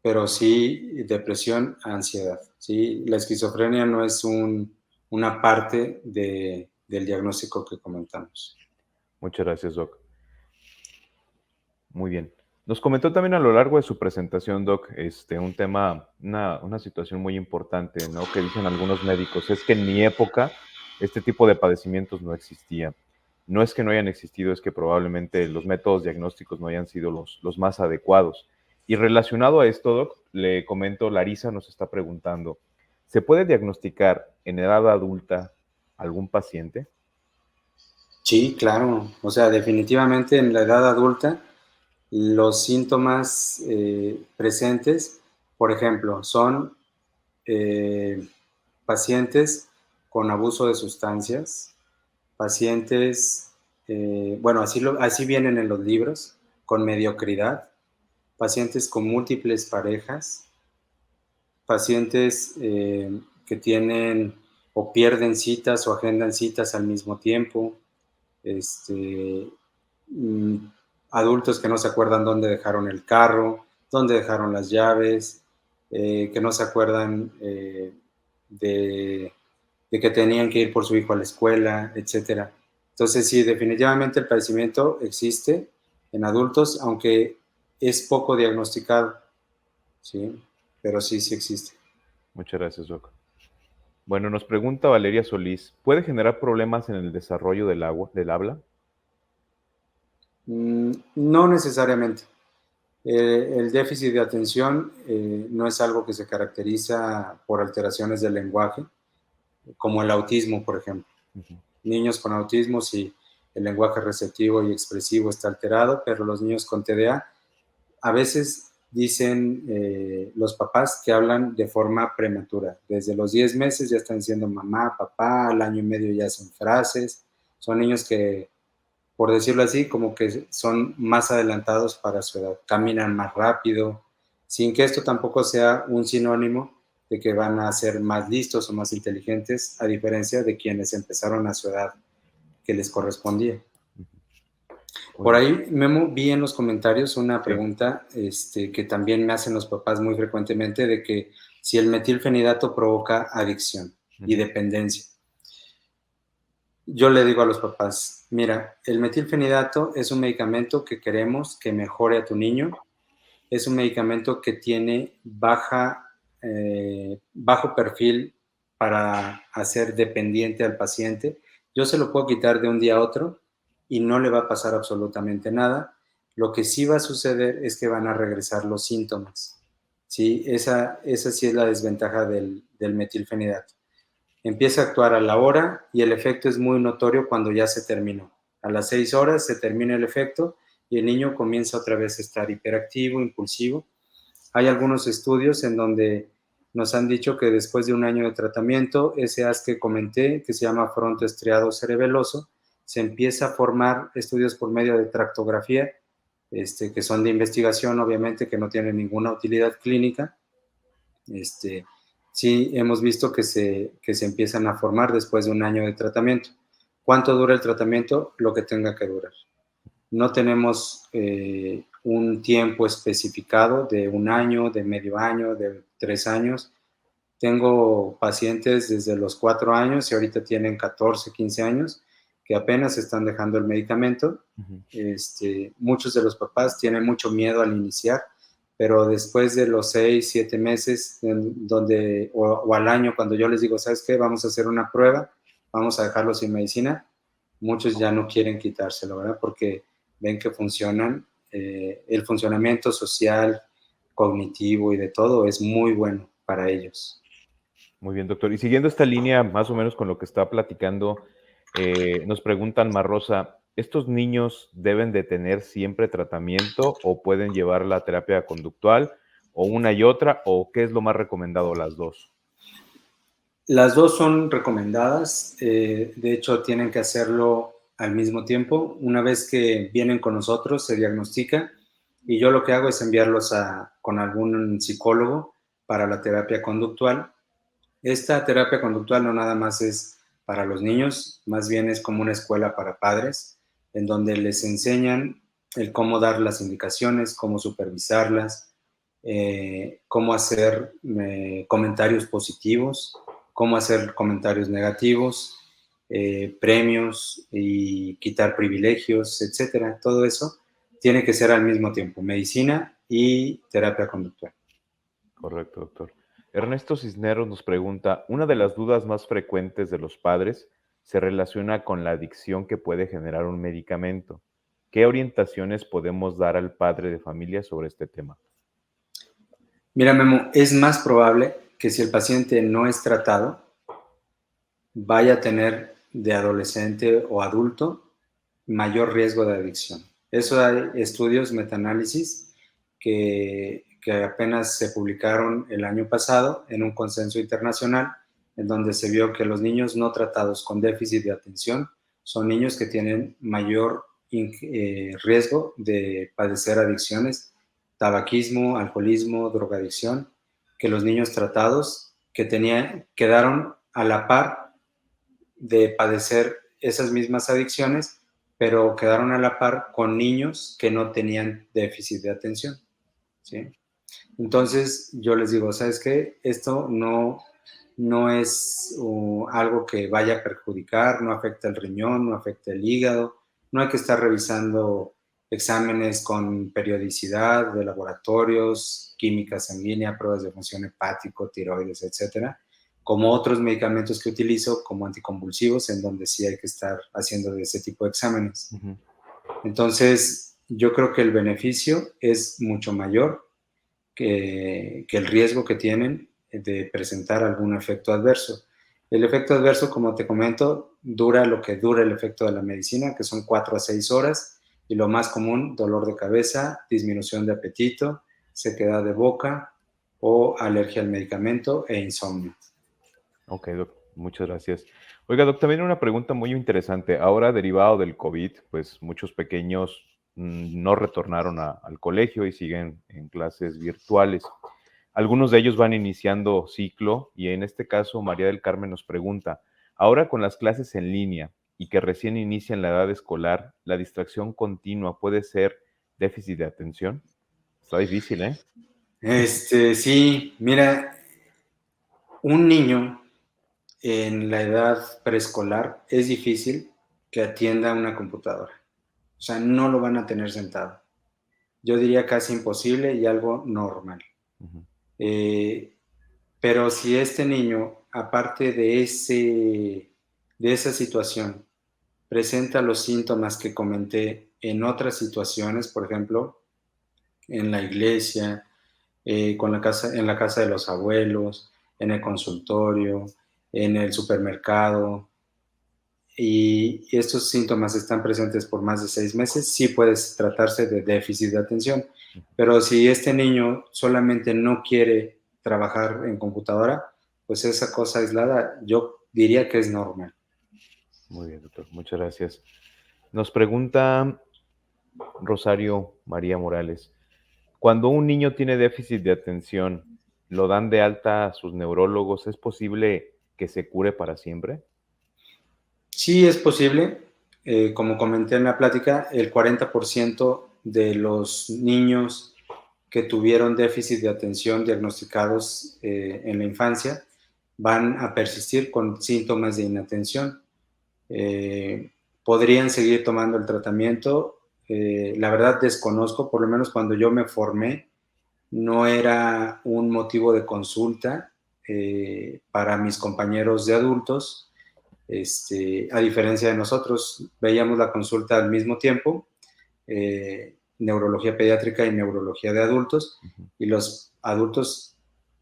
pero sí depresión, ansiedad. ¿Sí? La esquizofrenia no es una parte de del diagnóstico que comentamos. Muchas gracias, Doc. Muy bien. Nos comentó también a lo largo de su presentación, Doc, un tema, una situación muy importante, ¿no? Que dicen algunos médicos, es que en mi época este tipo de padecimientos no existía. No es que no hayan existido, es que probablemente los métodos diagnósticos no hayan sido los más adecuados. Y relacionado a esto, Doc, le comento, Larisa nos está preguntando, ¿se puede diagnosticar en edad adulta algún paciente? Sí, claro. O sea, definitivamente en la edad adulta, los síntomas presentes, por ejemplo, son pacientes con abuso de sustancias, pacientes, bueno, así vienen en los libros, con mediocridad, pacientes con múltiples parejas, pacientes que tienen o pierden citas o agendan citas al mismo tiempo, mm, adultos que no se acuerdan dónde dejaron el carro, dónde dejaron las llaves, que no se acuerdan de que tenían que ir por su hijo a la escuela, etcétera. Entonces, sí, definitivamente el padecimiento existe en adultos, aunque es poco diagnosticado, ¿sí? Pero sí, sí existe. Muchas gracias, Doc. Bueno, nos pregunta Valeria Solís, ¿puede generar problemas en el desarrollo del habla? No necesariamente. El déficit de atención no es algo que se caracteriza por alteraciones del lenguaje, como el autismo, por ejemplo. Uh-huh. Niños con autismo, sí, el lenguaje receptivo y expresivo está alterado, pero los niños con TDA a veces dicen los papás que hablan de forma prematura. Desde los 10 meses ya están diciendo mamá, papá, al año y medio ya hacen frases. Son niños que, por decirlo así, como que son más adelantados para su edad, caminan más rápido, sin que esto tampoco sea un sinónimo de que van a ser más listos o más inteligentes, a diferencia de quienes empezaron a su edad que les correspondía. Por ahí, Memo, vi en los comentarios una pregunta que también me hacen los papás muy frecuentemente, de que si el metilfenidato provoca adicción y dependencia. Yo le digo a los papás, mira, el metilfenidato es un medicamento que queremos que mejore a tu niño, es un medicamento que tiene bajo perfil para hacer dependiente al paciente. Yo se lo puedo quitar de un día a otro y no le va a pasar absolutamente nada. Lo que sí va a suceder es que van a regresar los síntomas, ¿sí? Esa sí es la desventaja del metilfenidato. Empieza a actuar a la hora y el efecto es muy notorio cuando ya se terminó. A las 6 horas se termina el efecto y el niño comienza otra vez a estar hiperactivo, impulsivo. Hay algunos estudios en donde nos han dicho que después de un año de tratamiento, ese haz que comenté, que se llama fronto estriado cerebeloso, se empieza a formar estudios por medio de tractografía, que son de investigación, obviamente, que no tienen ninguna utilidad clínica. Sí hemos visto que se empiezan a formar después de un año de tratamiento. ¿Cuánto dura el tratamiento? Lo que tenga que durar. No tenemos un tiempo especificado de un año, de medio año, de 3 años. Tengo pacientes desde los 4 años y ahorita tienen 14, 15 años que apenas están dejando el medicamento. Uh-huh. Muchos de los papás tienen mucho miedo al iniciar, pero después de los 6, 7 meses o al año, cuando yo les digo, ¿sabes qué? Vamos a hacer una prueba, vamos a dejarlo sin medicina, muchos ya no quieren quitárselo, ¿verdad? Porque ven que funcionan, el funcionamiento social, cognitivo y de todo es muy bueno para ellos. Muy bien, doctor. Y siguiendo esta línea, más o menos con lo que está platicando, nos preguntan, Marrosa, ¿estos niños deben de tener siempre tratamiento o pueden llevar la terapia conductual o una y otra, o qué es lo más recomendado, las dos? Las dos son recomendadas, de hecho tienen que hacerlo al mismo tiempo. Una vez que vienen con nosotros se diagnostica y yo lo que hago es enviarlos con algún psicólogo para la terapia conductual. Esta terapia conductual no nada más es para los niños, más bien es como una escuela para padres, en donde les enseñan el cómo dar las indicaciones, cómo supervisarlas, cómo hacer comentarios positivos, cómo hacer comentarios negativos, premios y quitar privilegios, etcétera. Todo eso tiene que ser al mismo tiempo, medicina y terapia conductual. Correcto, doctor. Ernesto Cisneros nos pregunta, una de las dudas más frecuentes de los padres se relaciona con la adicción que puede generar un medicamento. ¿Qué orientaciones podemos dar al padre de familia sobre este tema? Mira, Memo, es más probable que si el paciente no es tratado, vaya a tener de adolescente o adulto mayor riesgo de adicción. Eso hay estudios, metaanálisis, que apenas se publicaron el año pasado en un consenso internacional, en donde se vio que los niños no tratados con déficit de atención son niños que tienen mayor riesgo de padecer adicciones, tabaquismo, alcoholismo, drogadicción, que los niños tratados que quedaron a la par de padecer esas mismas adicciones, pero quedaron a la par con niños que no tenían déficit de atención, ¿sí? Entonces yo les digo, ¿sabes qué? Esto no es algo que vaya a perjudicar, no afecta el riñón, no afecta el hígado, no hay que estar revisando exámenes con periodicidad de laboratorios, química sanguínea, pruebas de función hepático, tiroides, etcétera, como otros medicamentos que utilizo como anticonvulsivos, en donde sí hay que estar haciendo de ese tipo de exámenes. Uh-huh. Entonces, yo creo que el beneficio es mucho mayor que el riesgo que tienen de presentar algún efecto adverso. El efecto adverso, como te comento, dura lo que dura el efecto de la medicina, que son 4 a 6 horas, y lo más común, dolor de cabeza, disminución de apetito, sequedad de boca o alergia al medicamento e insomnio. Ok, doc, muchas gracias. Oiga, doc, también una pregunta muy interesante. Ahora, derivado del COVID, pues muchos pequeños no retornaron al colegio y siguen en clases virtuales. Algunos de ellos van iniciando ciclo y en este caso María del Carmen nos pregunta, ahora con las clases en línea y que recién inician la edad escolar, ¿la distracción continua puede ser déficit de atención? Está difícil, ¿eh? Sí, mira, un niño en la edad preescolar es difícil que atienda una computadora. O sea, no lo van a tener sentado. Yo diría casi imposible y algo normal. Uh-huh. Pero si este niño, aparte de esa situación, presenta los síntomas que comenté en otras situaciones, por ejemplo, en la iglesia, en la casa de los abuelos, en el consultorio, en el supermercado, y estos síntomas están presentes por más de 6 meses, sí puede tratarse de déficit de atención. Pero si este niño solamente no quiere trabajar en computadora, pues esa cosa aislada yo diría que es normal. Muy bien, doctor. Muchas gracias. Nos pregunta Rosario María Morales, cuando un niño tiene déficit de atención, ¿lo dan de alta a sus neurólogos? ¿Es posible que se cure para siempre? Sí es posible. Como comenté en la plática, el 40% de los niños que tuvieron déficit de atención diagnosticados en la infancia van a persistir con síntomas de inatención. Podrían seguir tomando el tratamiento. La verdad desconozco, por lo menos cuando yo me formé, no era un motivo de consulta para mis compañeros de adultos. A diferencia de nosotros, veíamos la consulta al mismo tiempo, neurología pediátrica y neurología de adultos, y los adultos,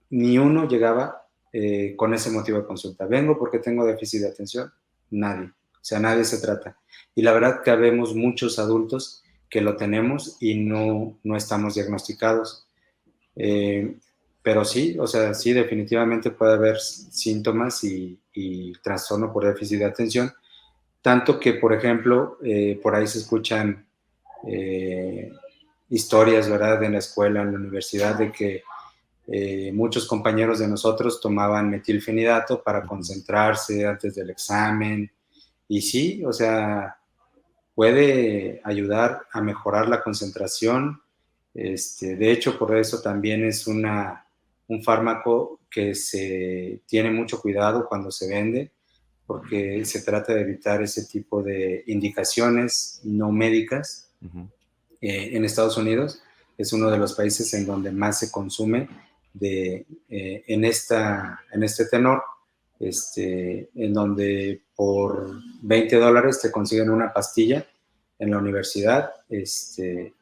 ni uno llegaba con ese motivo de consulta. Vengo porque tengo déficit de atención. Nadie. O sea, nadie se trata. Y la verdad que habemos muchos adultos que lo tenemos y no estamos diagnosticados. Pero sí, o sea, sí, definitivamente puede haber síntomas y trastorno por déficit de atención, tanto que, por ejemplo, por ahí se escuchan historias, ¿verdad?, en la escuela, en la universidad, de que muchos compañeros de nosotros tomaban metilfenidato para concentrarse antes del examen, y sí, o sea, puede ayudar a mejorar la concentración. De hecho, por eso también es un fármaco que se tiene mucho cuidado cuando se vende, porque se trata de evitar ese tipo de indicaciones no médicas. En Estados Unidos es uno de los países en donde más se consume en este tenor, en donde por $20 te consiguen una pastilla en la universidad,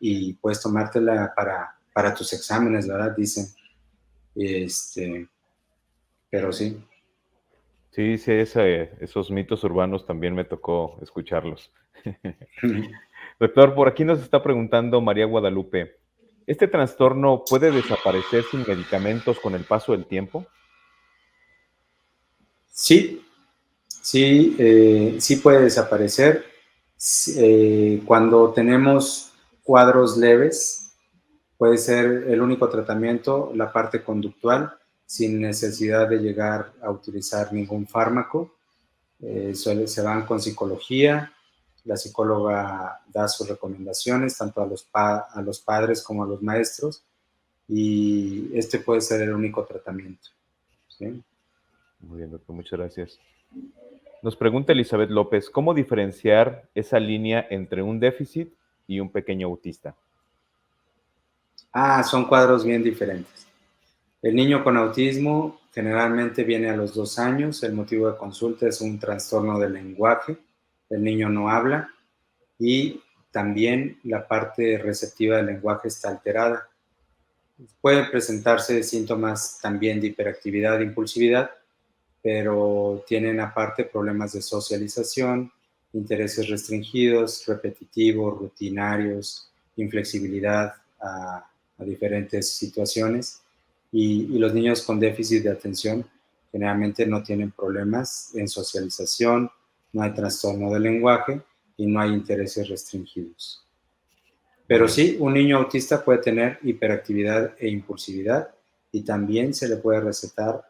y puedes tomártela para tus exámenes, ¿verdad? Dicen. Pero sí. Sí, sí, esos mitos urbanos también me tocó escucharlos. Doctor, por aquí nos está preguntando María Guadalupe, ¿este trastorno puede desaparecer sin medicamentos con el paso del tiempo? Sí, sí, sí puede desaparecer. Cuando tenemos cuadros leves, puede ser el único tratamiento la parte conductual, sin necesidad de llegar a utilizar ningún fármaco. Se van con psicología, la psicóloga da sus recomendaciones tanto a los padres como a los maestros, y este puede ser el único tratamiento. ¿Sí? Muy bien, doctor, muchas gracias. Nos pregunta Elizabeth López, ¿cómo diferenciar esa línea entre un déficit y un pequeño autista? Son cuadros bien diferentes. El niño con autismo generalmente viene a los 2 años. El motivo de consulta es un trastorno del lenguaje. El niño no habla y también la parte receptiva del lenguaje está alterada. Pueden presentarse síntomas también de hiperactividad e impulsividad, pero tienen aparte problemas de socialización, intereses restringidos, repetitivos, rutinarios, inflexibilidad a diferentes situaciones. Y los niños con déficit de atención generalmente no tienen problemas en socialización, no hay trastorno del lenguaje y no hay intereses restringidos. Pero sí, un niño autista puede tener hiperactividad e impulsividad y también se le puede recetar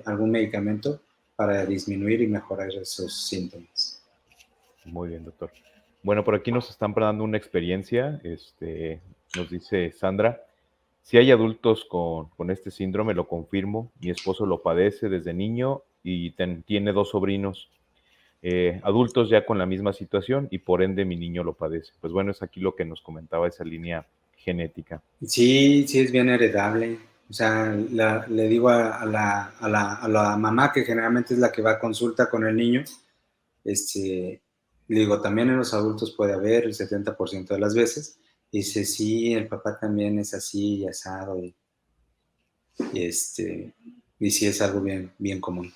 algún medicamento para disminuir y mejorar esos síntomas. Muy bien, doctor. Bueno, por aquí nos están dando una experiencia. Nos dice Sandra, si hay adultos con este síndrome, lo confirmo. Mi esposo lo padece desde niño y tiene 2 sobrinos adultos ya con la misma situación y por ende mi niño lo padece. Pues bueno, es aquí lo que nos comentaba esa línea genética. Sí, sí es bien heredable. O sea, le digo a la mamá, que generalmente es la que va a consulta con el niño, le digo, también en los adultos puede haber el 70% de las veces. Dice, sí, el papá también es así y asado. Y sí es algo bien, bien común.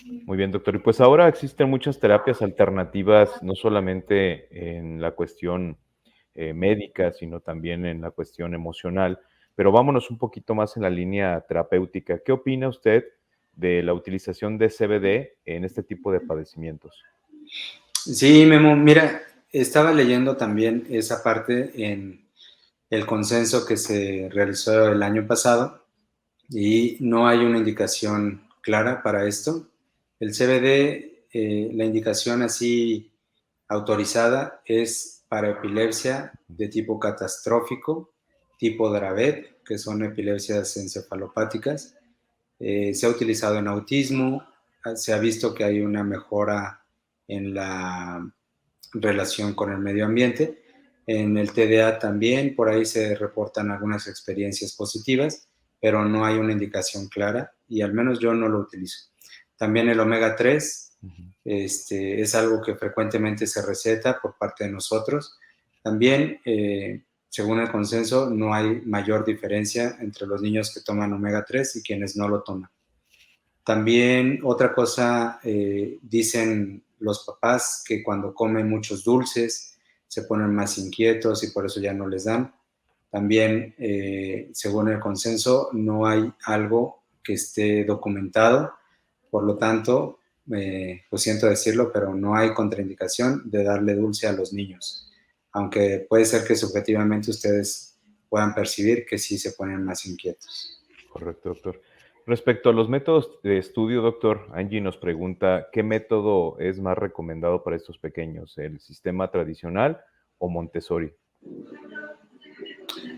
Muy bien, doctor. Y pues ahora existen muchas terapias alternativas, no solamente en la cuestión médica, sino también en la cuestión emocional. Pero vámonos un poquito más en la línea terapéutica. ¿Qué opina usted de la utilización de CBD en este tipo de padecimientos? Sí, Memo, mira, estaba leyendo también esa parte en el consenso que se realizó el año pasado y no hay una indicación clara para esto. El CBD, la indicación así autorizada es para epilepsia de tipo catastrófico, tipo Dravet, que son epilepsias encefalopáticas. Se ha utilizado en autismo, se ha visto que hay una mejora en la relación con el medio ambiente. En el TDA también, por ahí se reportan algunas experiencias positivas, pero no hay una indicación clara y al menos yo no lo utilizo. También el omega 3 es algo que frecuentemente se receta por parte de nosotros. También, según el consenso, no hay mayor diferencia entre los niños que toman omega 3 y quienes no lo toman. También otra cosa, dicen los papás que cuando comen muchos dulces se ponen más inquietos y por eso ya no les dan. También, según el consenso, no hay algo que esté documentado, por lo tanto, lo siento decirlo, pero no hay contraindicación de darle dulce a los niños, aunque puede ser que subjetivamente ustedes puedan percibir que sí se ponen más inquietos. Correcto, doctor. Respecto a los métodos de estudio, doctor, Angie nos pregunta, ¿qué método es más recomendado para estos pequeños? ¿El sistema tradicional o Montessori?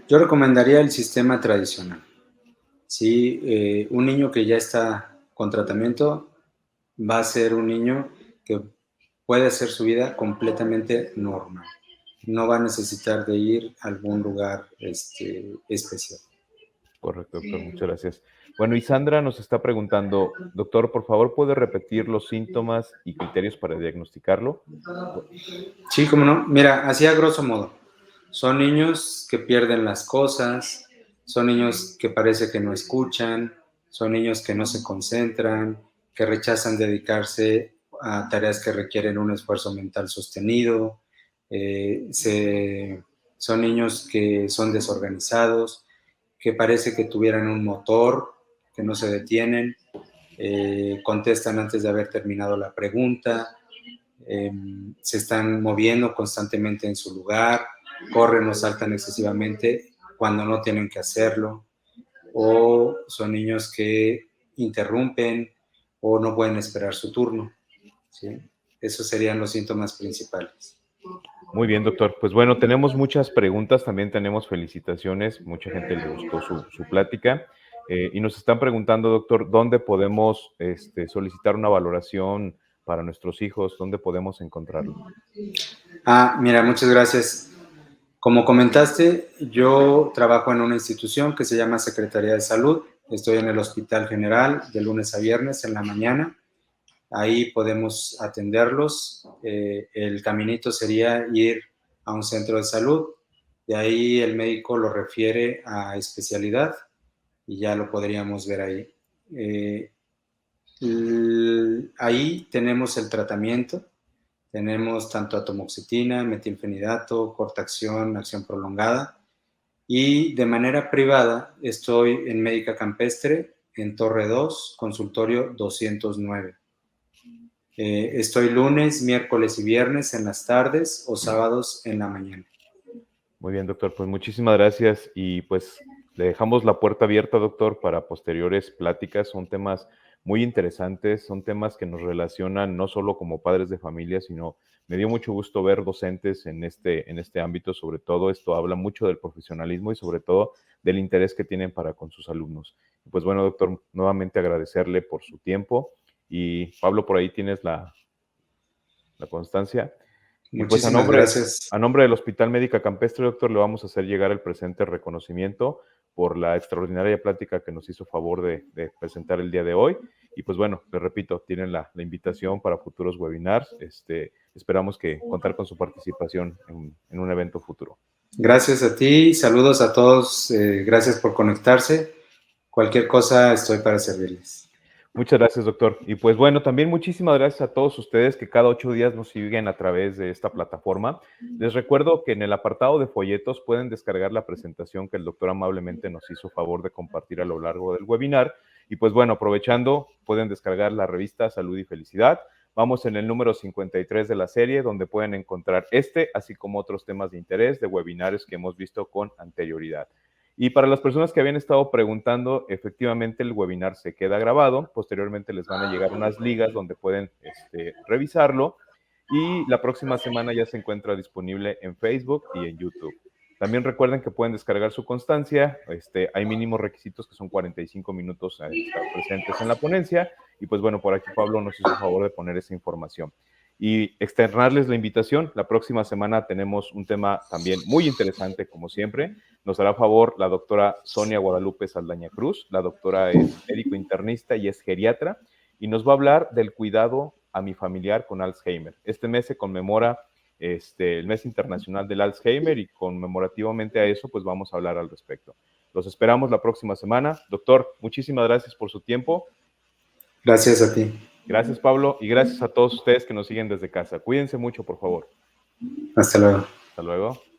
Yo recomendaría el sistema tradicional. Sí, un niño que ya está con tratamiento va a ser un niño que puede hacer su vida completamente normal. No va a necesitar de ir a algún lugar especial. Correcto, doctor, muchas gracias. Bueno, y Sandra nos está preguntando, doctor, por favor, ¿puede repetir los síntomas y criterios para diagnosticarlo? Sí, cómo no. Mira, así a grosso modo. Son niños que pierden las cosas, son niños que parece que no escuchan, son niños que no se concentran, que rechazan dedicarse a tareas que requieren un esfuerzo mental sostenido, son niños que son desorganizados, que parece que tuvieran un motor, que no se detienen, contestan antes de haber terminado la pregunta, se están moviendo constantemente en su lugar, corren o saltan excesivamente cuando no tienen que hacerlo, o son niños que interrumpen o no pueden esperar su turno, ¿sí? Esos serían los síntomas principales. Muy bien, doctor. Pues bueno, tenemos muchas preguntas, también tenemos felicitaciones, mucha gente le gustó su plática y nos están preguntando, doctor, ¿dónde podemos solicitar una valoración para nuestros hijos? ¿Dónde podemos encontrarlo? Mira, muchas gracias. Como comentaste, yo trabajo en una institución que se llama Secretaría de Salud. Estoy en el Hospital General de lunes a viernes en la mañana. Ahí podemos atenderlos. El caminito sería ir a un centro de salud. De ahí el médico lo refiere a especialidad y ya lo podríamos ver ahí. Ahí tenemos el tratamiento. Tenemos tanto atomoxetina, metilfenidato, corta acción, acción prolongada. Y de manera privada estoy en Médica Campestre, en Torre 2, consultorio 209. Estoy lunes, miércoles y viernes en las tardes o sábados en la mañana. Muy bien, doctor. Pues muchísimas gracias y pues le dejamos la puerta abierta, doctor, para posteriores pláticas. Son temas muy interesantes, son temas que nos relacionan no solo como padres de familia, sino me dio mucho gusto ver docentes en este ámbito. Sobre todo esto habla mucho del profesionalismo y sobre todo del interés que tienen para con sus alumnos. Pues bueno, doctor, nuevamente agradecerle por su tiempo. Y Pablo, por ahí tienes la constancia. Y pues Muchísimas gracias. a nombre del Hospital Médica Campestre, doctor, le vamos a hacer llegar el presente reconocimiento por la extraordinaria plática que nos hizo favor de presentar el día de hoy. Y pues bueno, les repito, tienen la invitación para futuros webinars. Esperamos que contar con su participación en un evento futuro. Gracias a ti, saludos a todos, gracias por conectarse. Cualquier cosa estoy para servirles. Muchas gracias, doctor. Y pues bueno, también muchísimas gracias a todos ustedes que cada 8 días nos siguen a través de esta plataforma. Les recuerdo que en el apartado de folletos pueden descargar la presentación que el doctor amablemente nos hizo favor de compartir a lo largo del webinar. Y pues bueno, aprovechando, pueden descargar la revista Salud y Felicidad. Vamos en el número 53 de la serie, donde pueden encontrar así como otros temas de interés de webinarios que hemos visto con anterioridad. Y para las personas que habían estado preguntando, efectivamente el webinar se queda grabado. Posteriormente les van a llegar unas ligas donde pueden revisarlo. Y la próxima semana ya se encuentra disponible en Facebook y en YouTube. También recuerden que pueden descargar su constancia. Hay mínimos requisitos que son 45 minutos a estar presentes en la ponencia. Y pues bueno, por aquí Pablo nos hizo el favor de poner esa información. Y externarles la invitación. La próxima semana tenemos un tema también muy interesante, como siempre. Nos hará favor la doctora Sonia Guadalupe Saldaña Cruz. La doctora es médico internista y es geriatra. Y nos va a hablar del cuidado a mi familiar con Alzheimer. Este mes se conmemora el mes internacional del Alzheimer y conmemorativamente a eso, pues vamos a hablar al respecto. Los esperamos la próxima semana. Doctor, muchísimas gracias por su tiempo. Gracias a ti. Gracias, Pablo, y gracias a todos ustedes que nos siguen desde casa. Cuídense mucho, por favor. Hasta luego. Hasta luego.